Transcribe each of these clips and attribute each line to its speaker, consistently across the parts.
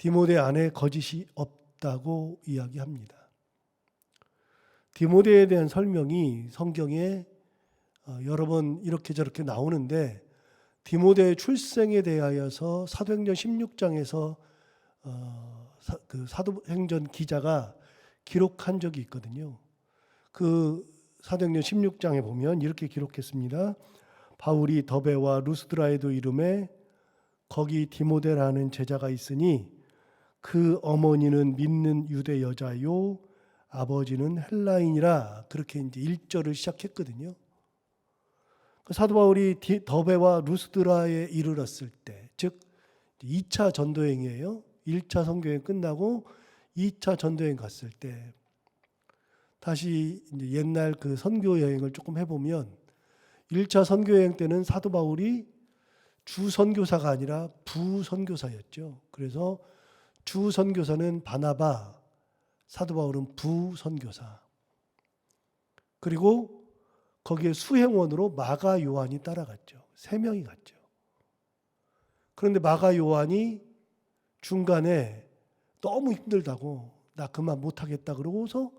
Speaker 1: 디모데 안에 거짓이 없다고 이야기합니다. 디모데에 대한 설명이 성경에 여러 번 이렇게 저렇게 나오는데, 디모데의 출생에 대하여서 사도행전 16장에서 그 사도행전 기자가 기록한 적이 있거든요. 그 사도행전 16장에 보면 이렇게 기록했습니다. 바울이 더베와 루스드라에도 이름에 거기 디모데라는 제자가 있으니 그 어머니는 믿는 유대 여자요 아버지는 헬라인이라, 그렇게 이제 1절을 시작했거든요. 사도 바울이 더베와 루스드라에 이르렀을 때, 즉 2차 전도행이에요. 1차 선교행 끝나고 2차 전도행 갔을 때, 다시 이제 옛날 그 선교 여행을 조금 해보면 1차 선교 여행 때는 사도 바울이 주 선교사가 아니라 부 선교사였죠. 그래서 주 선교사는 바나바, 사도 바울은 부 선교사. 그리고 거기에 수행원으로 마가 요한이 따라갔죠. 3명이 갔죠. 그런데 마가 요한이 중간에 너무 힘들다고 나 그만 못하겠다 그러고서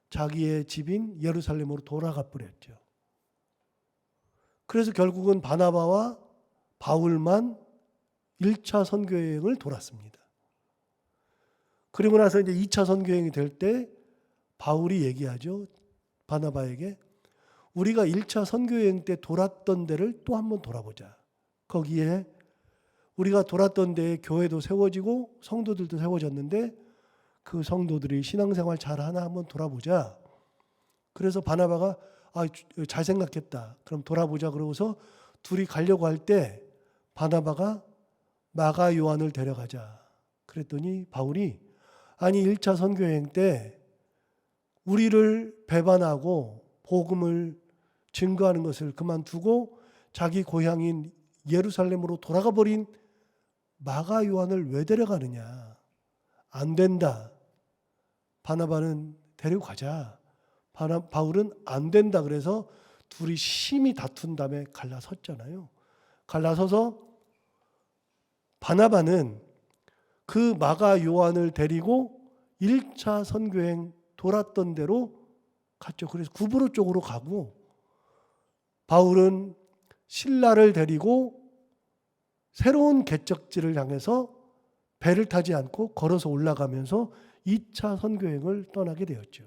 Speaker 1: 자기의 집인 예루살렘으로 돌아가 버렸죠. 그래서 결국은 바나바와 바울만 1차 선교여행을 돌았습니다. 그리고 나서 이제 2차 선교여행이 될 때 바울이 얘기하죠. 바나바에게 우리가 1차 선교여행 때 돌았던 데를 또 한번 돌아보자. 거기에 우리가 돌았던 데에 교회도 세워지고 성도들도 세워졌는데 그 성도들이 신앙생활 잘하나 한번 돌아보자. 그래서 바나바가 잘 생각했다. 그럼 돌아보자. 그러고서 둘이 가려고 할 때 바나바가 마가 요한을 데려가자. 그랬더니 바울이 1차 선교여행 때 우리를 배반하고 복음을 증거하는 것을 그만두고 자기 고향인 예루살렘으로 돌아가 버린 마가 요한을 왜 데려가느냐. 안 된다. 바나바는 데리고 가자. 바울은 안 된다. 그래서 둘이 심히 다툰 다음에 갈라섰잖아요. 갈라서서 바나바는 그 마가 요한을 데리고 1차 선교행 돌았던 대로 갔죠. 그래서 구브로 쪽으로 가고, 바울은 신라를 데리고 새로운 개척지를 향해서 배를 타지 않고 걸어서 올라가면서 2차 선교행을 떠나게 되었죠.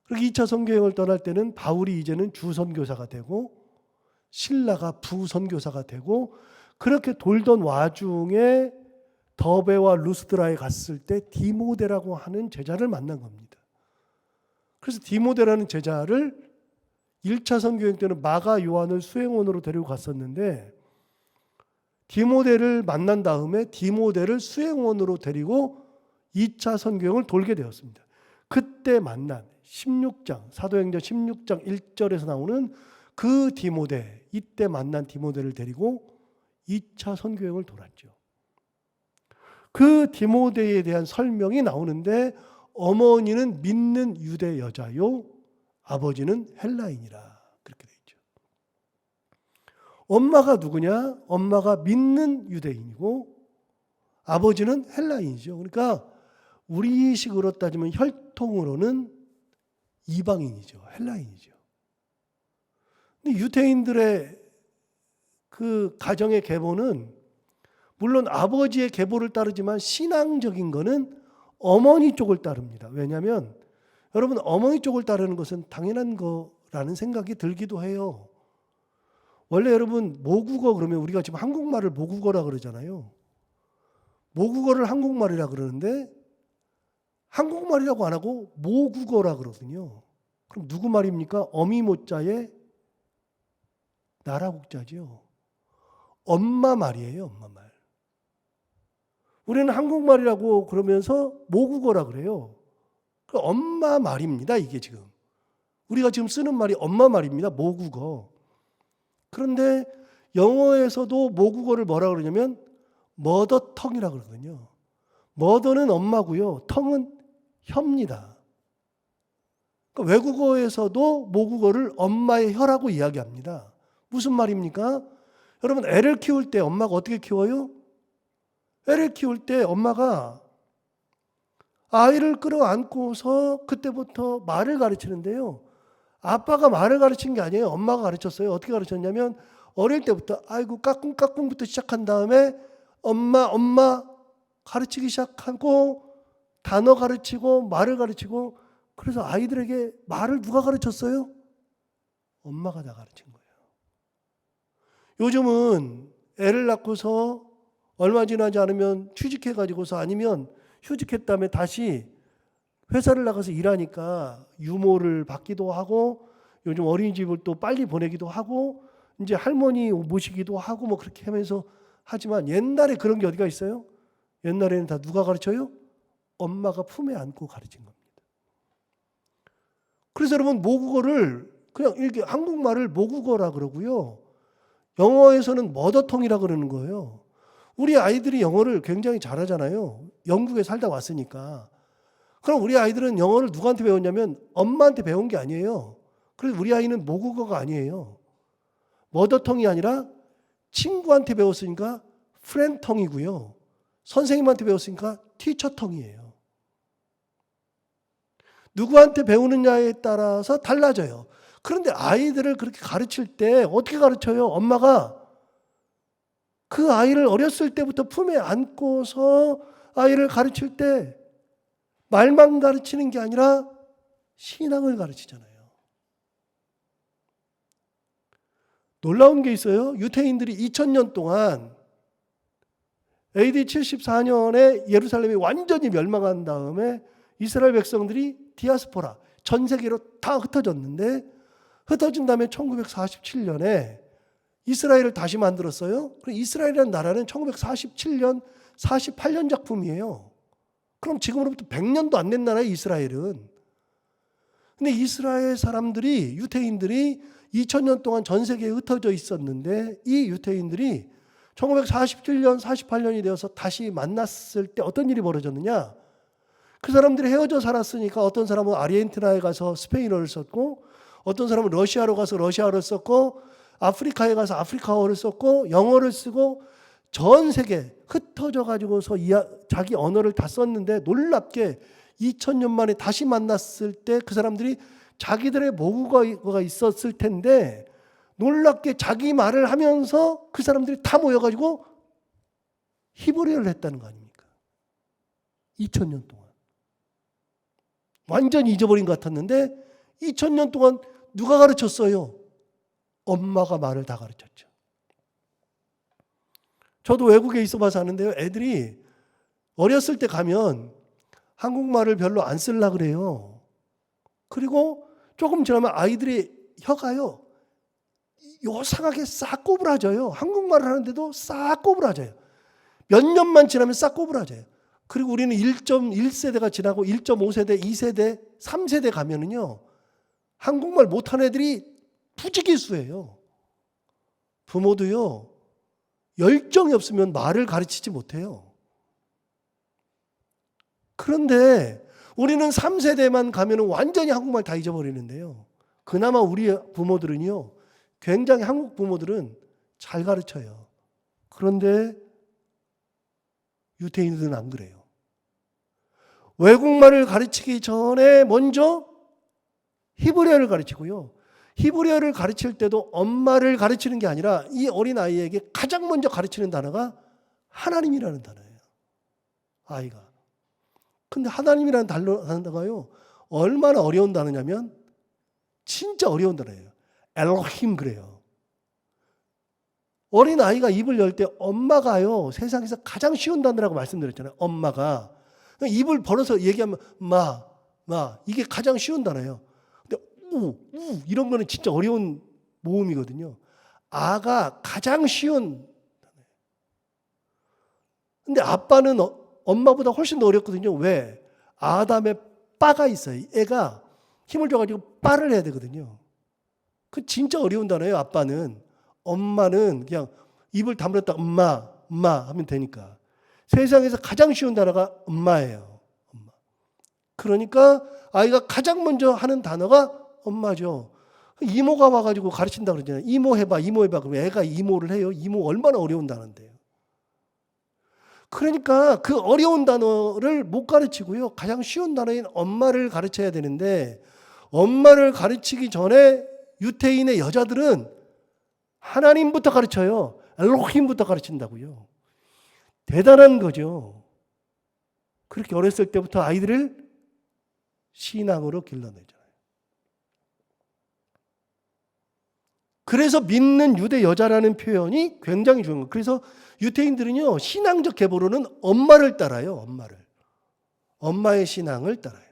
Speaker 1: 그리고 2차 선교행을 떠날 때는 바울이 이제는 주선교사가 되고 신라가 부선교사가 되고, 그렇게 돌던 와중에 더베와 루스드라에 갔을 때 디모데라고 하는 제자를 만난 겁니다. 그래서 디모데라는 제자를 1차 선교행 때는 마가 요한을 수행원으로 데리고 갔었는데, 디모데를 만난 다음에 디모데를 수행원으로 데리고 2차 선교행을 돌게 되었습니다. 그때 만난 16장, 사도행전 16장 1절에서 나오는 그 디모데, 이때 만난 디모데를 데리고 2차 선교행을 돌았죠. 그 디모데에 대한 설명이 나오는데, 어머니는 믿는 유대 여자요 아버지는 헬라인이라, 그렇게 되어 있죠. 엄마가 누구냐? 엄마가 믿는 유대인이고 아버지는 헬라인이죠. 그러니까 우리식으로 따지면 혈통으로는 이방인이죠. 헬라인이죠. 근데 유대인들의 그 가정의 계보는 물론 아버지의 계보를 따르지만 신앙적인 거는 어머니 쪽을 따릅니다. 왜냐하면 여러분, 어머니 쪽을 따르는 것은 당연한 거라는 생각이 들기도 해요. 원래 여러분 모국어 그러면 우리가 지금 한국말을 모국어라 그러잖아요. 모국어를 한국말이라 그러는데 한국말이라고 안 하고 모국어라 그러거든요. 그럼 누구 말입니까? 어미모자의 나라국자죠. 엄마 말이에요. 엄마 말. 우리는 한국말이라고 그러면서 모국어라 그래요. 엄마 말입니다. 이게 지금 우리가 지금 쓰는 말이 엄마 말입니다. 모국어. 그런데 영어에서도 모국어를 뭐라 그러냐면 머더텅이라 그러거든요. 머더는 엄마고요. 텅은 혀입니다. 그러니까 외국어에서도 모국어를 엄마의 혀라고 이야기합니다. 무슨 말입니까? 여러분, 애를 키울 때 엄마가 어떻게 키워요? 애를 키울 때 엄마가 아이를 끌어안고서 그때부터 말을 가르치는데요. 아빠가 말을 가르친 게 아니에요. 엄마가 가르쳤어요. 어떻게 가르쳤냐면 어릴 때부터 아이고 까꿍까꿍부터 시작한 다음에 엄마 가르치기 시작하고 단어 가르치고 말을 가르치고, 그래서 아이들에게 말을 누가 가르쳤어요? 엄마가 다 가르친 거예요. 요즘은 애를 낳고서 얼마 지나지 않으면 취직해가지고서 아니면 휴직했 다음에 다시 회사를 나가서 일하니까 유모를 받기도 하고 요즘 어린이집을 또 빨리 보내기도 하고 이제 할머니 모시기도 하고 뭐 그렇게 하면서 하지만 옛날에 그런 게 어디가 있어요? 옛날에는 다 누가 가르쳐요? 엄마가 품에 안고 가르친 겁니다. 그래서 여러분 모국어를 그냥 이렇게 한국말을 모국어라 그러고요. 영어에서는 머더텅이라 그러는 거예요. 우리 아이들이 영어를 굉장히 잘하잖아요. 영국에 살다 왔으니까. 그럼 우리 아이들은 영어를 누구한테 배웠냐면 엄마한테 배운 게 아니에요. 그래서 우리 아이는 모국어가 아니에요. 머더텅이 아니라 친구한테 배웠으니까 프렌텅이고요. 선생님한테 배웠으니까 티처텅이에요. 누구한테 배우느냐에 따라서 달라져요. 그런데 아이들을 그렇게 가르칠 때 어떻게 가르쳐요? 엄마가 그 아이를 어렸을 때부터 품에 안고서 아이를 가르칠 때 말만 가르치는 게 아니라 신앙을 가르치잖아요. 놀라운 게 있어요. 유태인들이 2000년 동안 AD 74년에 예루살렘이 완전히 멸망한 다음에 이스라엘 백성들이 디아스포라, 전 세계로 다 흩어졌는데 흩어진 다음에 1947년에 이스라엘을 다시 만들었어요. 이스라엘이라는 나라는 1947년, 48년 작품이에요. 그럼 지금으로부터 100년도 안 된 나라예요, 이스라엘은. 근데 이스라엘 사람들이, 유태인들이 2000년 동안 전 세계에 흩어져 있었는데 이 유태인들이 1947년, 48년이 되어서 다시 만났을 때 어떤 일이 벌어졌느냐? 그 사람들이 헤어져 살았으니까 어떤 사람은 아르헨티나에 가서 스페인어를 썼고 어떤 사람은 러시아로 가서 러시아어를 썼고 아프리카에 가서 아프리카어를 썼고 영어를 쓰고 전 세계 흩어져 가지고서 자기 언어를 다 썼는데 놀랍게 2000년 만에 다시 만났을 때 그 사람들이 자기들의 모국어가 있었을 텐데 놀랍게 자기 말을 하면서 그 사람들이 다 모여가지고 히브리어를 했다는 거 아닙니까? 2000년 동안. 완전히 잊어버린 것 같았는데 2000년 동안 누가 가르쳤어요? 엄마가 말을 다 가르쳤죠. 저도 외국에 있어봐서 아는데요. 애들이 어렸을 때 가면 한국말을 별로 안 쓰려고 그래요. 그리고 조금 지나면 아이들의 혀가요. 요상하게 싹 꼬부라져요. 한국말을 하는데도 싹 꼬부라져요. 몇 년만 지나면 싹 꼬부라져요. 그리고 우리는 1.1세대가 지나고 1.5세대, 2세대, 3세대 가면은요. 한국말 못하는 애들이 부지기수예요. 부모도요. 열정이 없으면 말을 가르치지 못해요. 그런데 우리는 3세대만 가면 완전히 한국말 다 잊어버리는데요. 그나마 우리 부모들은요. 굉장히 한국 부모들은 잘 가르쳐요. 그런데 유태인들은 안 그래요. 외국말을 가르치기 전에 먼저 히브리어를 가르치고요. 히브리어를 가르칠 때도 엄마를 가르치는 게 아니라 이 어린아이에게 가장 먼저 가르치는 단어가 하나님이라는 단어예요. 아이가. 근데 하나님이라는 단어가요. 얼마나 어려운 단어냐면 진짜 어려운 단어예요. 엘로힘 그래요. 어린아이가 입을 열 때 엄마가요. 세상에서 가장 쉬운 단어라고 말씀드렸잖아요. 엄마가. 입을 벌어서 얘기하면 마 이게 가장 쉬운 단어예요. 근데 우 이런 거는 진짜 어려운 모음이거든요. 아가 가장 쉬운 단어예요. 근데 아빠는 엄마보다 훨씬 더 어렵거든요. 왜? 아담에 빠가 있어요. 애가 힘을 줘가지고 빠를 해야 되거든요. 그 진짜 어려운 단어예요. 아빠는. 엄마는 그냥 입을 다물었다 엄마 하면 되니까. 세상에서 가장 쉬운 단어가 엄마예요. 엄마. 그러니까 아이가 가장 먼저 하는 단어가 엄마죠. 이모가 와가지고 가르친다 그러잖아요. 이모 해봐. 그러면 애가 이모를 해요. 이모 얼마나 어려운 단어인데요. 그러니까 그 어려운 단어를 못 가르치고요. 가장 쉬운 단어인 엄마를 가르쳐야 되는데 엄마를 가르치기 전에 유태인의 여자들은 하나님부터 가르쳐요. 엘로힘부터 가르친다고요. 대단한 거죠. 그렇게 어렸을 때부터 아이들을 신앙으로 길러내잖아요. 그래서 믿는 유대 여자라는 표현이 굉장히 중요한 거예요. 그래서 유태인들은요, 신앙적 계보로는 엄마를 따라요, 엄마를. 엄마의 신앙을 따라요.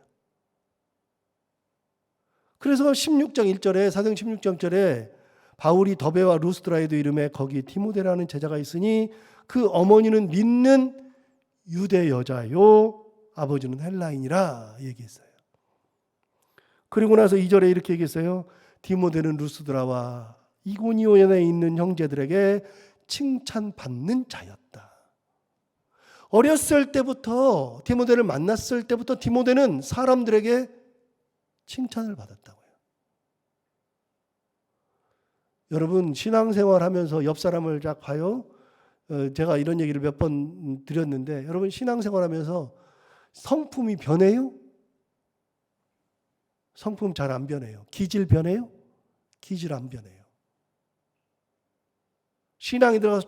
Speaker 1: 그래서 16장 1절에, 사도행 16장 1절에 바울이 더베와 루스드라에도 이름에 거기 디모데라는 제자가 있으니 그 어머니는 믿는 유대 여자요, 아버지는 헬라인이라 얘기했어요. 그리고 나서 2절에 이렇게 얘기했어요. 디모데는 루스드라와 이고니온에 있는 형제들에게 칭찬받는 자였다. 어렸을 때부터 디모데를 만났을 때부터 디모데는 사람들에게 칭찬을 받았다고요. 여러분 신앙생활 하면서 옆 사람을 쫙 봐요. 제가 이런 얘기를 몇 번 드렸는데 여러분 신앙생활 하면서 성품이 변해요? 성품 잘 안 변해요. 기질 변해요? 기질 안 변해요. 신앙이 들어가서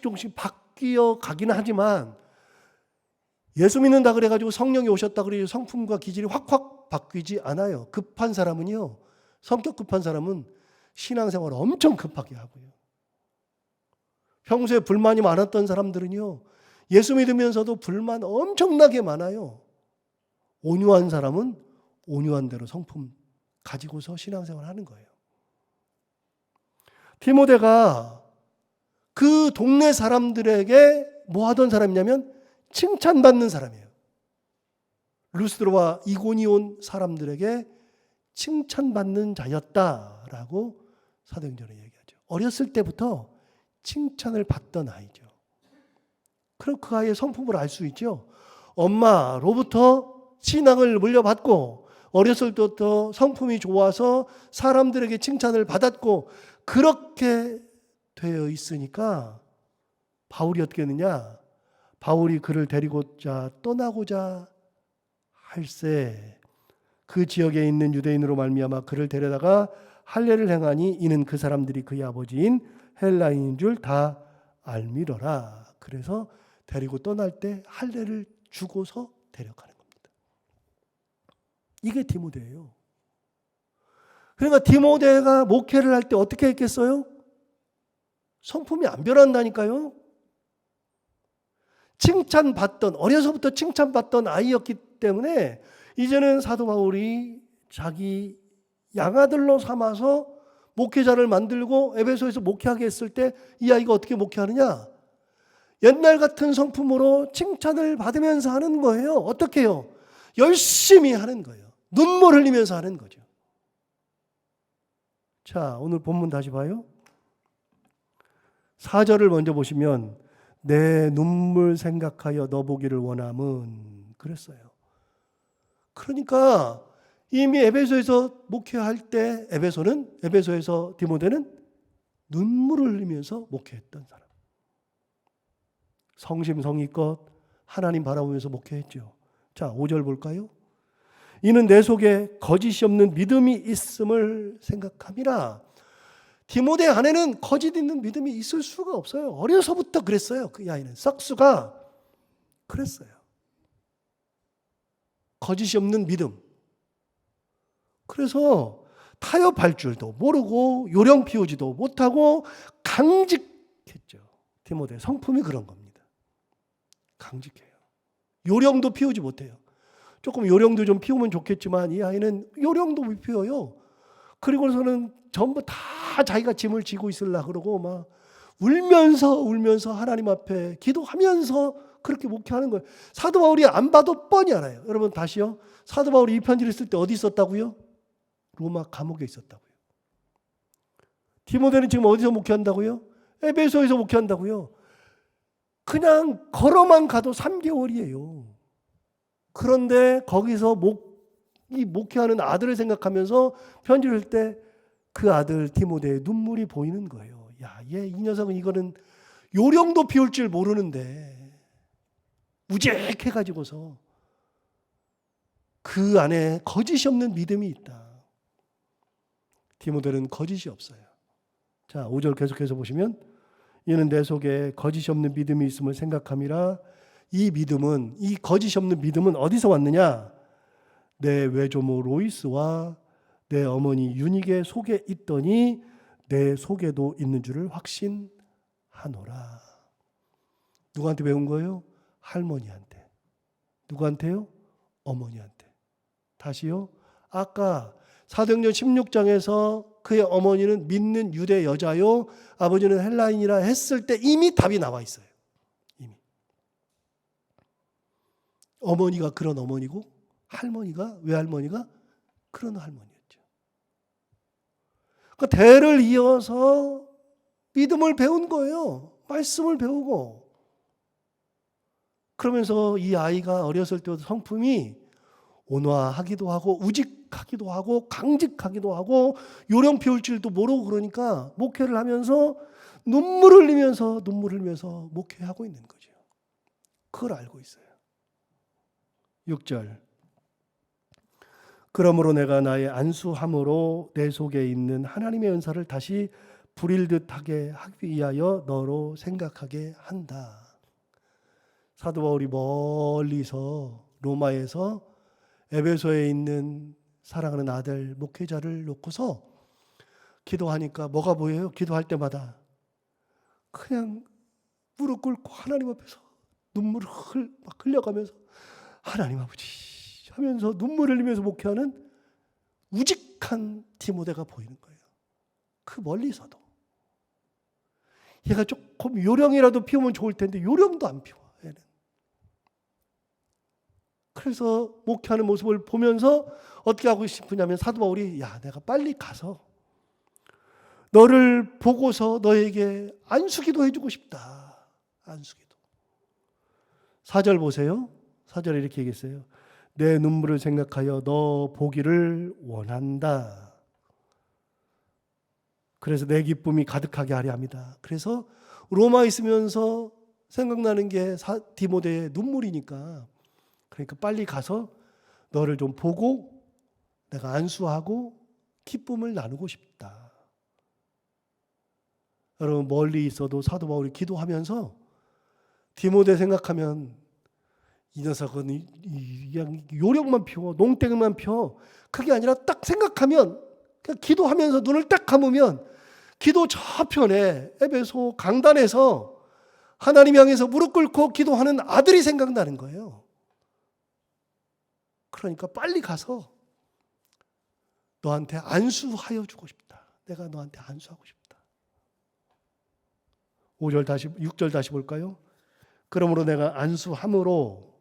Speaker 1: 조금씩 바뀌어 가기는 하지만 예수 믿는다 그래가지고 성령이 오셨다 그래서 성품과 기질이 확확 바뀌지 않아요. 급한 사람은요, 성격 급한 사람은 신앙생활을 엄청 급하게 하고요. 평소에 불만이 많았던 사람들은요, 예수 믿으면서도 불만 엄청나게 많아요. 온유한 사람은 온유한 대로 성품 가지고서 신앙생활을 하는 거예요. 디모데가 그 동네 사람들에게 뭐 하던 사람이냐면 칭찬받는 사람이에요. 루스드라와 이고니온 사람들에게 칭찬받는 자였다라고 사도행전에 얘기하죠. 어렸을 때부터 칭찬을 받던 아이죠. 그럼 그 아이의 성품을 알 수 있죠. 엄마로부터 신앙을 물려받고 어렸을 때부터 성품이 좋아서 사람들에게 칭찬을 받았고 그렇게 되어 있으니까 바울이 어떻게 했느냐? 바울이 그를 데리고자 떠나고자 할새 그 지역에 있는 유대인으로 말미암아 그를 데려다가 할례를 행하니 이는 그 사람들이 그의 아버지인 헬라인인 줄 다 알미러라. 그래서 데리고 떠날 때 할례를 주고서 데려가는 겁니다. 이게 디모데예요. 그러니까 디모데가 목회를 할 때 어떻게 했겠어요? 성품이 안 변한다니까요. 칭찬받던, 어려서부터 칭찬받던 아이였기 때문에 이제는 사도 바울이 자기 양아들로 삼아서 목회자를 만들고 에베소에서 목회하게 했을 때 이 아이가 어떻게 목회하느냐? 옛날 같은 성품으로 칭찬을 받으면서 하는 거예요. 어떻게 해요? 열심히 하는 거예요. 눈물 흘리면서 하는 거죠. 자, 오늘 본문 다시 봐요. 4절을 먼저 보시면 내 눈물 생각하여 너 보기를 원함은 그랬어요. 그러니까 이미 에베소에서 목회할 때 에베소에서 디모데는 눈물을 흘리면서 목회했던 사람. 성심성의껏 하나님 바라보면서 목회했죠. 자, 5절 볼까요? 이는 내 속에 거짓이 없는 믿음이 있음을 생각함이라. 디모데 안에는 거짓 있는 믿음이 있을 수가 없어요. 어려서부터 그랬어요. 그 아이는 싹수가 그랬어요. 거짓이 없는 믿음. 그래서 타협할 줄도 모르고 요령 피우지도 못하고 강직했죠. 디모데 성품이 그런 겁니다. 강직해요. 요령도 피우지 못해요. 조금 요령도 좀 피우면 좋겠지만 이 아이는 요령도 못 피워요. 그리고서는 전부 다 자기가 짐을 지고 있으려고 그러고 막 울면서 하나님 앞에 기도하면서 그렇게 목회하는 거예요. 사도 바울이 안 봐도 뻔히 알아요. 여러분 다시요. 사도 바울이 이 편지를 쓸 때 어디 있었다고요? 로마 감옥에 있었다고요. 디모데는 지금 어디서 목회한다고요? 에베소에서 목회한다고요. 그냥 걸어만 가도 3개월이에요. 그런데 거기서 목회하는 아들을 생각하면서 편지를 쓸 때 그 아들 디모데의 눈물이 보이는 거예요. 야, 이 녀석은 이거는 요령도 피울 줄 모르는데 우직해가지고서 그 안에 거짓이 없는 믿음이 있다. 디모데는 거짓이 없어요. 자, 5절 계속해서 보시면 이는 내 속에 거짓이 없는 믿음이 있음을 생각함이라. 이 믿음은, 이 거짓이 없는 믿음은 어디서 왔느냐? 내 외조모 로이스와 내 어머니 유니게 속에 있더니 내 속에도 있는 줄을 확신하노라. 누구한테 배운 거예요? 할머니한테. 누구한테요? 어머니한테. 다시요. 아까 사도행전 16장에서 그의 어머니는 믿는 유대 여자요, 아버지는 헬라인이라 했을 때 이미 답이 나와 있어요. 이미. 어머니가 그런 어머니고 할머니가, 외할머니가 그런 할머니였죠. 그러니까 대를 이어서 믿음을 배운 거예요. 말씀을 배우고. 그러면서 이 아이가 어렸을 때부터 성품이 온화하기도 하고 우직하기도 하고 강직하기도 하고 요령 피울 줄도 모르고, 그러니까 목회를 하면서 눈물을 흘리면서 목회하고 있는 거죠. 그걸 알고 있어요. 6절. 그러므로 내가 나의 안수함으로 내 속에 있는 하나님의 은사를 다시 부릴 듯하게 하기 위하여 너로 생각하게 한다. 사도 바울이 멀리서 로마에서 에베소에 있는 사랑하는 아들 목회자를 놓고서 기도하니까 뭐가 보여요? 기도할 때마다 그냥 무릎 꿇고 하나님 앞에서 눈물을 막 흘려가면서 하나님 아버지 하면서 눈물 흘리면서 목회하는 우직한 디모데가 보이는 거예요. 그 멀리서도. 얘가 조금 요령이라도 피우면 좋을 텐데 요령도 안 피워. 얘는. 그래서 목회하는 모습을 보면서 어떻게 하고 싶으냐면 사도 바울이 야, 내가 빨리 가서 너를 보고서 너에게 안수기도 해주고 싶다. 안수기도. 4절 보세요. 4절에 이렇게 얘기했어요. 내 눈물을 생각하여 너 보기를 원한다. 그래서 내 기쁨이 가득하게 하려 합니다. 그래서 로마에 있으면서 생각나는 게 디모데의 눈물이니까, 그러니까 빨리 가서 너를 좀 보고 내가 안수하고 기쁨을 나누고 싶다. 여러분, 멀리 있어도 사도 바울이 기도하면서 디모데 생각하면 이 녀석은 그냥 요령만 피워, 농땡이만 피워. 그게 아니라 딱 생각하면, 그냥 기도하면서 눈을 딱 감으면 기도 저편에 에베소 강단에서 하나님 향해서 무릎 꿇고 기도하는 아들이 생각나는 거예요. 그러니까 빨리 가서 너한테 안수하여 주고 싶다. 내가 너한테 안수하고 싶다. 6절 다시 볼까요? 그러므로 내가 안수함으로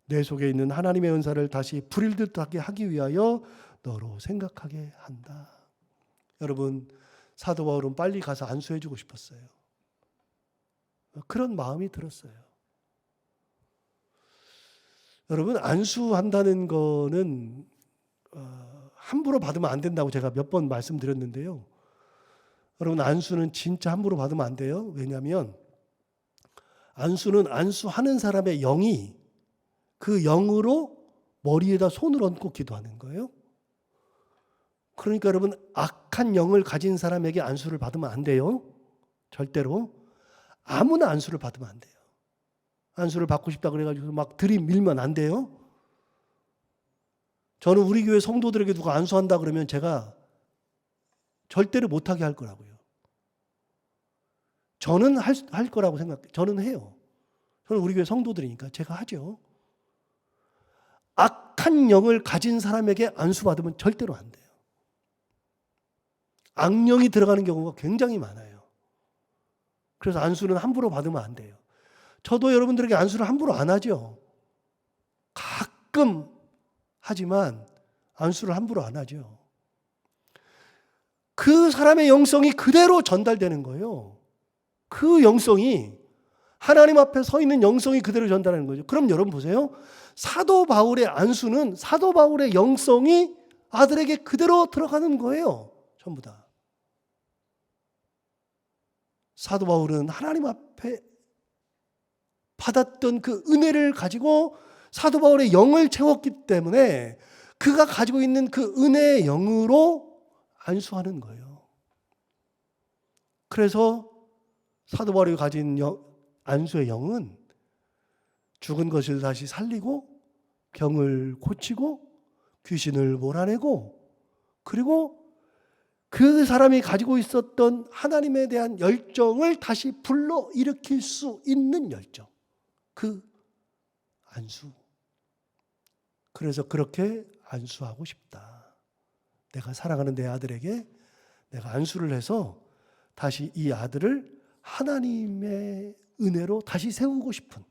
Speaker 1: 내 속에 있는 하나님의 은사를 다시 부릴 듯하게 하기 위하여 너로 생각하게 한다. 여러분, 사도 바울은 빨리 가서 안수해 주고 싶었어요. 그런 마음이 들었어요. 여러분, 안수한다는 거는 함부로 받으면 안 된다고 제가 몇 번 말씀드렸는데요. 여러분, 안수는 진짜 함부로 받으면 안 돼요. 왜냐하면 안수는 안수하는 사람의 영이 그 영으로 머리에다 손을 얹고 기도하는 거예요. 그러니까 여러분, 악한 영을 가진 사람에게 안수를 받으면 안 돼요. 절대로. 아무나 안수를 받으면 안 돼요. 안수를 받고 싶다 그래가지고 막 들이밀면 안 돼요. 저는 우리 교회 성도들에게 누가 안수한다 그러면 제가 절대로 못하게 할 거라고요. 저는 할 거라고 생각해요. 저는 해요. 저는 우리 교회 성도들이니까 제가 하죠. 악한 영을 가진 사람에게 안수받으면 절대로 안 돼요. 악령이 들어가는 경우가 굉장히 많아요. 그래서 안수는 함부로 받으면 안 돼요. 저도 여러분들에게 안수를 함부로 안 하죠. 가끔 하지만 안수를 함부로 안 하죠. 그 사람의 영성이 그대로 전달되는 거예요. 그 영성이 하나님 앞에 서 있는 영성이 그대로 전달하는 거죠. 그럼 여러분 보세요. 사도 바울의 안수는 사도 바울의 영성이 아들에게 그대로 들어가는 거예요. 전부 다. 사도 바울은 하나님 앞에 받았던 그 은혜를 가지고 사도 바울의 영을 채웠기 때문에 그가 가지고 있는 그 은혜의 영으로 안수하는 거예요. 그래서 사도 바울이 가진 안수의 영은 죽은 것을 다시 살리고 병을 고치고 귀신을 몰아내고 그리고 그 사람이 가지고 있었던 하나님에 대한 열정을 다시 불러일으킬 수 있는 열정. 그 안수. 그래서 그렇게 안수하고 싶다. 내가 사랑하는 내 아들에게 내가 안수를 해서 다시 이 아들을 하나님의 은혜로 다시 세우고 싶은,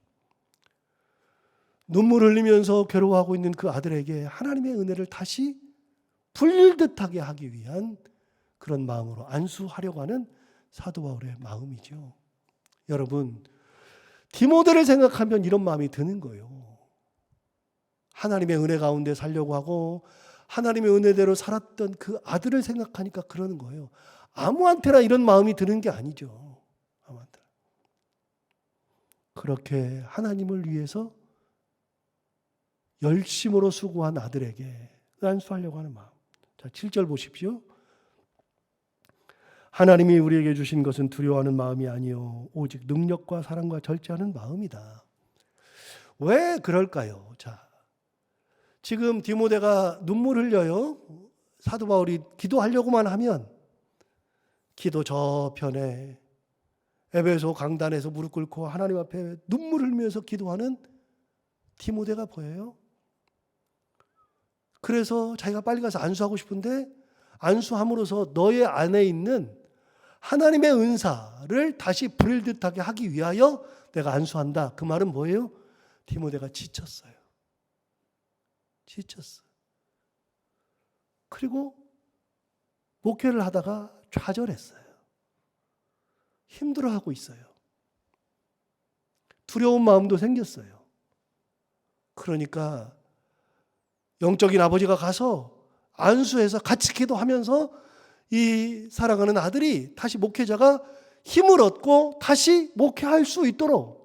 Speaker 1: 눈물 흘리면서 괴로워하고 있는 그 아들에게 하나님의 은혜를 다시 불듯하게 하기 위한 그런 마음으로 안수하려고 하는 사도 바울의 마음이죠. 여러분, 디모데를 생각하면 이런 마음이 드는 거예요. 하나님의 은혜 가운데 살려고 하고 하나님의 은혜대로 살았던 그 아들을 생각하니까 그러는 거예요. 아무한테나 이런 마음이 드는 게 아니죠. 아무한테나. 그렇게 하나님을 위해서 열심으로 수고한 아들에게 안수하려고 하는 마음. 자, 7절 보십시오. 하나님이 우리에게 주신 것은 두려워하는 마음이 아니요 오직 능력과 사랑과 절제하는 마음이다. 왜 그럴까요? 자, 지금 디모데가 눈물 흘려요. 사도 바울이 기도하려고만 하면 기도 저편에 에베소 강단에서 무릎 꿇고 하나님 앞에 눈물 흘리면서 기도하는 디모데가 보여요. 그래서 자기가 빨리 가서 안수하고 싶은데 안수함으로써 너의 안에 있는 하나님의 은사를 다시 불일듯하게 하기 위하여 내가 안수한다. 그 말은 뭐예요? 디모데가 지쳤어요. 지쳤어요. 그리고 목회를 하다가 좌절했어요. 힘들어하고 있어요. 두려운 마음도 생겼어요. 그러니까 영적인 아버지가 가서 안수해서 같이 기도하면서 이 사랑하는 아들이 다시 목회자가 힘을 얻고 다시 목회할 수 있도록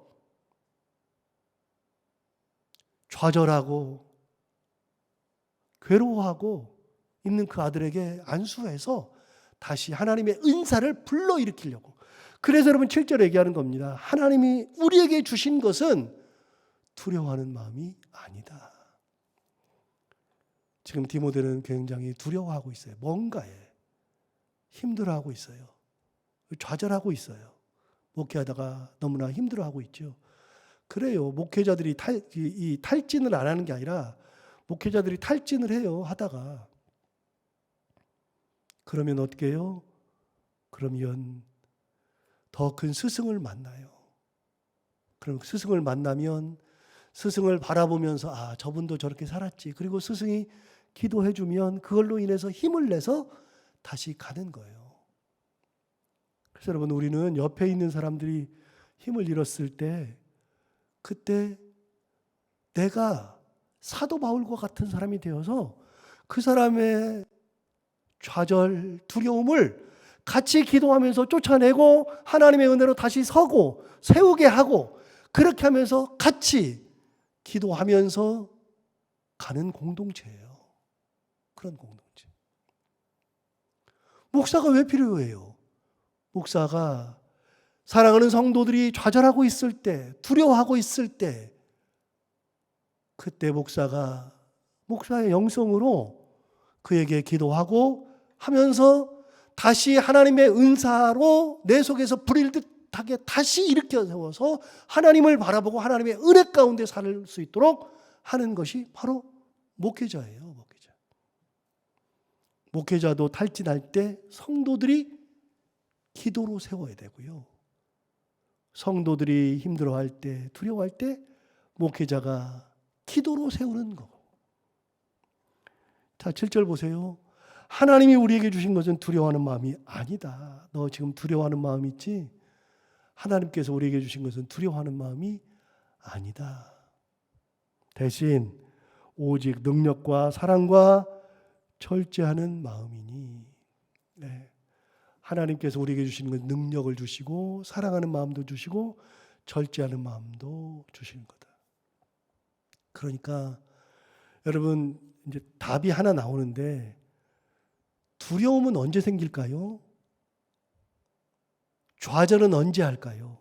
Speaker 1: 좌절하고 괴로워하고 있는 그 아들에게 안수해서 다시 하나님의 은사를 불러일으키려고. 그래서 여러분 7절에 얘기하는 겁니다. 하나님이 우리에게 주신 것은 두려워하는 마음이 아니다. 지금 디모데는 굉장히 두려워하고 있어요. 뭔가에 힘들어하고 있어요. 좌절하고 있어요. 목회하다가 너무나 힘들어하고 있죠. 그래요. 목회자들이 탈진을 안 하는 게 아니라 목회자들이 탈진을 해요. 하다가. 그러면 어떻게 해요? 그러면 더 큰 스승을 만나요. 그럼 스승을 만나면 스승을 바라보면서 아, 저분도 저렇게 살았지. 그리고 스승이 기도해 주면 그걸로 인해서 힘을 내서 다시 가는 거예요. 그래서 여러분, 우리는 옆에 있는 사람들이 힘을 잃었을 때 그때 내가 사도 바울과 같은 사람이 되어서 그 사람의 좌절, 두려움을 같이 기도하면서 쫓아내고 하나님의 은혜로 다시 서고 세우게 하고 그렇게 하면서 같이 기도하면서 가는 공동체예요. 그런 공동체. 목사가 왜 필요해요? 목사가 사랑하는 성도들이 좌절하고 있을 때, 두려워하고 있을 때, 그때 목사의 영성으로 그에게 기도하고 하면서 다시 하나님의 은사로 내 속에서 불일듯하게 다시 일으켜 세워서 하나님을 바라보고 하나님의 은혜 가운데 살 수 있도록 하는 것이 바로 목회자예요. 목회자도 탈진할 때 성도들이 기도로 세워야 되고요. 성도들이 힘들어할 때, 두려워할 때 목회자가 기도로 세우는 거. 자, 7절 보세요. 하나님이 우리에게 주신 것은 두려워하는 마음이 아니다. 너 지금 두려워하는 마음 있지? 하나님께서 우리에게 주신 것은 두려워하는 마음이 아니다. 대신 오직 능력과 사랑과 절제하는 마음이니. 네. 하나님께서 우리에게 주시는 건 능력을 주시고 사랑하는 마음도 주시고 절제하는 마음도 주시는 거다. 그러니까 여러분 이제 답이 하나 나오는데 두려움은 언제 생길까요? 좌절은 언제 할까요?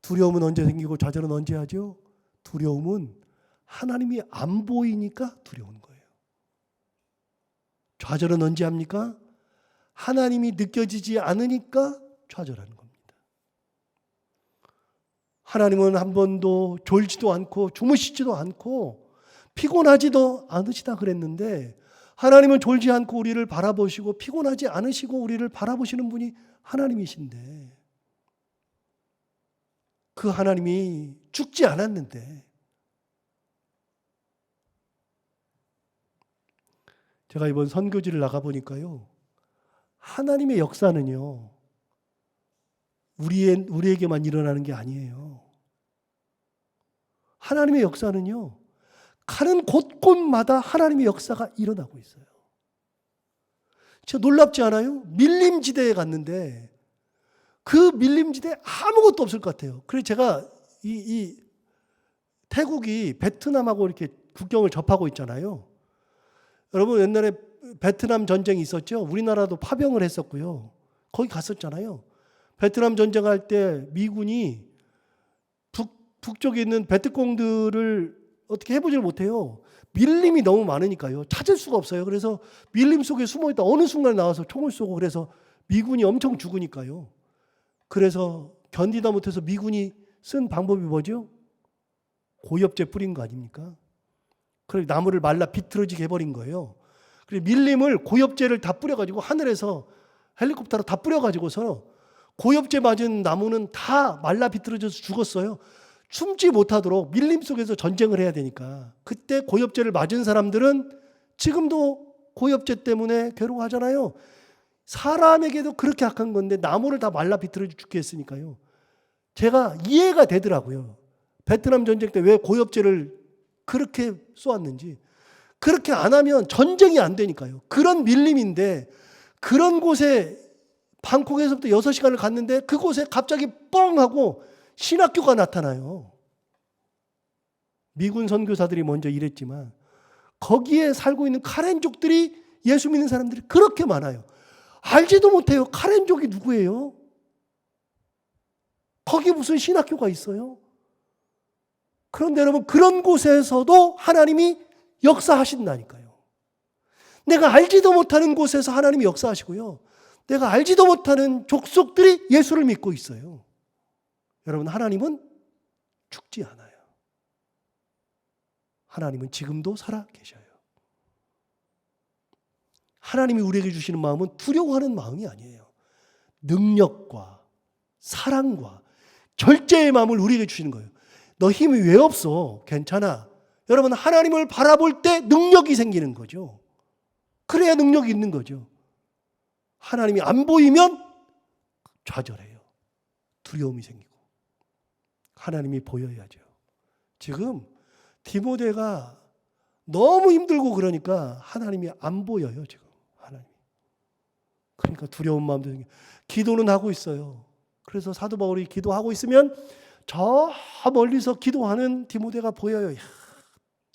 Speaker 1: 두려움은 언제 생기고 좌절은 언제 하죠? 두려움은 하나님이 안 보이니까 두려운 거예요. 좌절은 언제 합니까? 하나님이 느껴지지 않으니까 좌절하는 겁니다. 하나님은 한 번도 졸지도 않고 주무시지도 않고 피곤하지도 않으시다 그랬는데 하나님은 졸지 않고 우리를 바라보시고 피곤하지 않으시고 우리를 바라보시는 분이 하나님이신데 그 하나님이 죽지 않았는데 제가 이번 선교지를 나가보니까요. 하나님의 역사는요. 우리에게만 일어나는 게 아니에요. 하나님의 역사는요. 가는 곳곳마다 하나님의 역사가 일어나고 있어요. 진짜 놀랍지 않아요? 밀림지대에 갔는데 그 밀림지대에 아무것도 없을 것 같아요. 그래서 제가 이 태국이 베트남하고 이렇게 국경을 접하고 있잖아요. 여러분 옛날에 베트남 전쟁이 있었죠. 우리나라도 파병을 했었고요. 거기 갔었잖아요. 베트남 전쟁할 때 미군이 북쪽에 있는 베트콩들을 어떻게 해보질 못해요. 밀림이 너무 많으니까요. 찾을 수가 없어요. 그래서 밀림 속에 숨어있다 어느 순간에 나와서 총을 쏘고 그래서 미군이 엄청 죽으니까요. 그래서 견디다 못해서 미군이 쓴 방법이 뭐죠? 고엽제 뿌린 거 아닙니까? 그래서 나무를 말라 비틀어지게 해버린 거예요. 그래서 밀림을 고엽제를 다 뿌려가지고 하늘에서 헬리콥터로 다 뿌려가지고서 고엽제 맞은 나무는 다 말라 비틀어져서 죽었어요. 숨지 못하도록 밀림 속에서 전쟁을 해야 되니까. 그때 고엽제를 맞은 사람들은 지금도 고엽제 때문에 괴로워하잖아요. 사람에게도 그렇게 악한 건데 나무를 다 말라 비틀어져 죽게 했으니까요. 제가 이해가 되더라고요. 베트남 전쟁 때 왜 고엽제를 그렇게 쏘았는지. 그렇게 안 하면 전쟁이 안 되니까요. 그런 밀림인데 그런 곳에 방콕에서부터 6시간을 갔는데 그곳에 갑자기 뻥 하고 신학교가 나타나요. 미군 선교사들이 먼저 일했지만 거기에 살고 있는 카렌족들이 예수 믿는 사람들이 그렇게 많아요. 알지도 못해요. 카렌족이 누구예요? 거기 무슨 신학교가 있어요? 그런데 여러분 그런 곳에서도 하나님이 역사하신다니까요. 내가 알지도 못하는 곳에서 하나님이 역사하시고요. 내가 알지도 못하는 족속들이 예수를 믿고 있어요. 여러분 하나님은 죽지 않아요. 하나님은 지금도 살아 계셔요. 하나님이 우리에게 주시는 마음은 두려워하는 마음이 아니에요. 능력과 사랑과 절제의 마음을 우리에게 주시는 거예요. 너 힘이 왜 없어? 괜찮아. 여러분 하나님을 바라볼 때 능력이 생기는 거죠. 그래야 능력이 있는 거죠. 하나님이 안 보이면 좌절해요. 두려움이 생기고. 하나님이 보여야죠. 지금 디모데가 너무 힘들고 그러니까 하나님이 안 보여요. 지금 하나님. 그러니까 두려운 마음도 생겨요. 기도는 하고 있어요. 그래서 사도 바울이 기도하고 있으면 저 멀리서 기도하는 디모데가 보여요. 이야,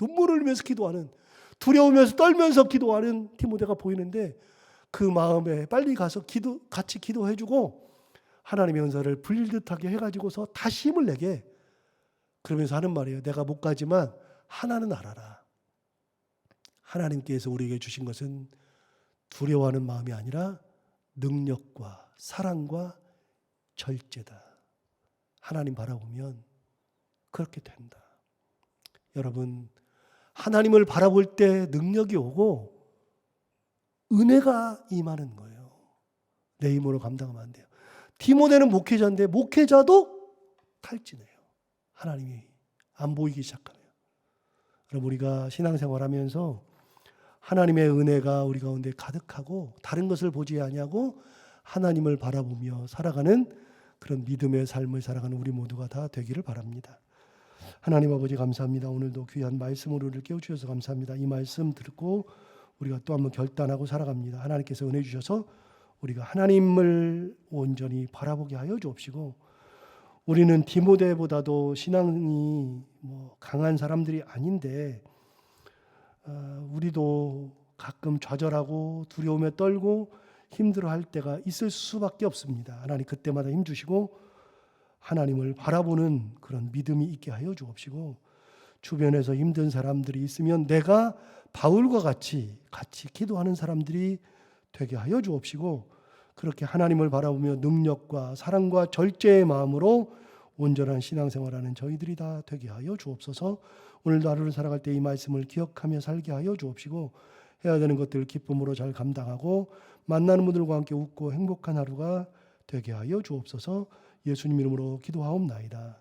Speaker 1: 눈물을 흘리면서 기도하는, 두려우면서 떨면서 기도하는 디모데가 보이는데 그 마음에 빨리 가서 같이 기도해주고 하나님의 은사를 불듯하게 해가지고서 다시 힘을 내게. 그러면서 하는 말이에요. 내가 못 가지만 하나는 알아라. 하나님께서 우리에게 주신 것은 두려워하는 마음이 아니라 능력과 사랑과 절제다. 하나님 바라보면 그렇게 된다. 여러분, 하나님을 바라볼 때 능력이 오고 은혜가 임하는 거예요. 내 힘으로 감당하면 안 돼요. 디모데는 목회자인데 목회자도 탈진해요. 하나님이 안 보이기 시작하면. 그럼 우리가 신앙생활하면서 하나님의 은혜가 우리 가운데 가득하고 다른 것을 보지 아니하고 하나님을 바라보며 살아가는 그런 믿음의 삶을 살아가는 우리 모두가 다 되기를 바랍니다. 하나님 아버지 감사합니다. 오늘도 귀한 말씀으로 우리를 깨워주셔서 감사합니다. 이 말씀 듣고 우리가 또 한번 결단하고 살아갑니다. 하나님께서 은혜 주셔서 우리가 하나님을 온전히 바라보게 하여 주옵시고 우리는 디모데보다도 신앙이 강한 사람들이 아닌데 우리도 가끔 좌절하고 두려움에 떨고 힘들어할 때가 있을 수밖에 없습니다. 하나님 그때마다 힘주시고 하나님을 바라보는 그런 믿음이 있게 하여 주옵시고, 주변에서 힘든 사람들이 있으면 내가 바울과 같이 기도하는 사람들이 되게 하여 주옵시고, 그렇게 하나님을 바라보며 능력과 사랑과 절제의 마음으로 온전한 신앙생활하는 저희들이 다 되게 하여 주옵소서. 오늘도 하루를 살아갈 때 이 말씀을 기억하며 살게 하여 주옵시고, 해야 되는 것들을 기쁨으로 잘 감당하고 만나는 분들과 함께 웃고 행복한 하루가 되게 하여 주옵소서. 예수님 이름으로 기도하옵나이다.